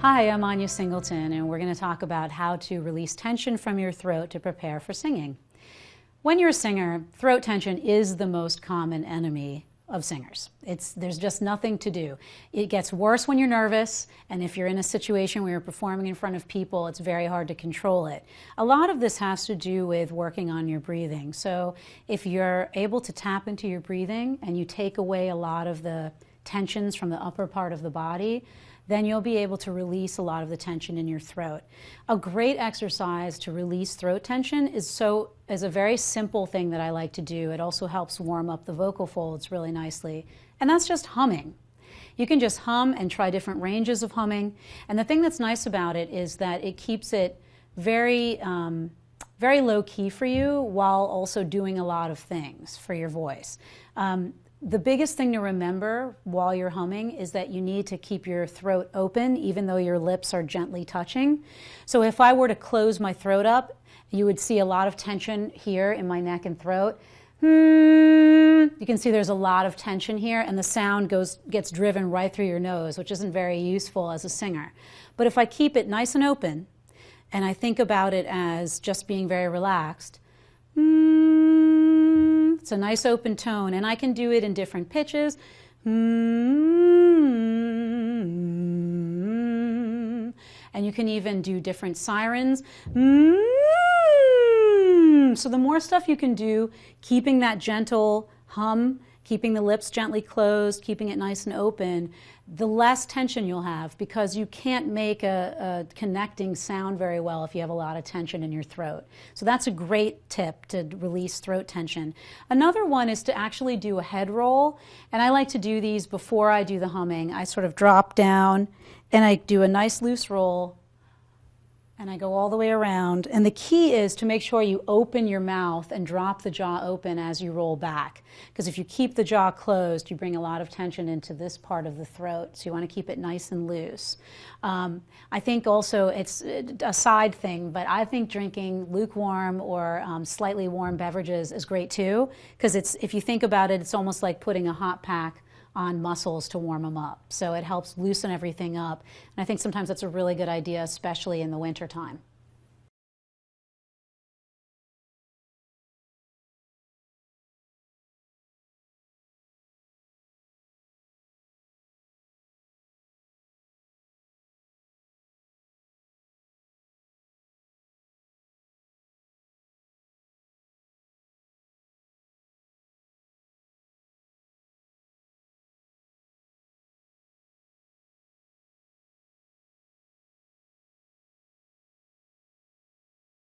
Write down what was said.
Hi, I'm Anya Singleton, and we're going to talk about how to release tension from your throat to prepare for singing. When you're a singer, throat tension is the most common enemy of singers. There's just nothing to do. It gets worse when you're nervous, and if you're in a situation where you're performing in front of people, it's very hard to control it. A lot of this has to do with working on your breathing. So if you're able to tap into your breathing and you take away a lot of the tensions from the upper part of the body, then you'll be able to release a lot of the tension in your throat. A great exercise to release throat tension is a very simple thing that I like to do. It also helps warm up the vocal folds really nicely, and that's just humming. You can just hum and try different ranges of humming, and the thing that's nice about it is that it keeps it very low key for you while also doing a lot of things for your voice. The biggest thing to remember while you're humming is that you need to keep your throat open even though your lips are gently touching. So if I were to close my throat up, you would see a lot of tension here in my neck and throat. You can see there's a lot of tension here, and the sound gets driven right through your nose, which isn't very useful as a singer. But if I keep it nice and open, and I think about it as just being very relaxed, it's a nice open tone, and I can do it in different pitches. And you can even do different sirens. So the more stuff you can do, keeping that gentle hum, keeping the lips gently closed, keeping it nice and open, the less tension you'll have, because you can't make a connecting sound very well if you have a lot of tension in your throat. So that's a great tip to release throat tension. Another one is to actually do a head roll, and I like to do these before I do the humming. I sort of drop down and I do a nice loose roll, and I go all the way around. And the key is to make sure you open your mouth and drop the jaw open as you roll back. Because if you keep the jaw closed, you bring a lot of tension into this part of the throat. So you want to keep it nice and loose. I think also it's a side thing, but I think drinking lukewarm or slightly warm beverages is great too. Because if you think about it, it's almost like putting a hot pack on muscles to warm them up. So it helps loosen everything up. And I think sometimes that's a really good idea, especially in the wintertime.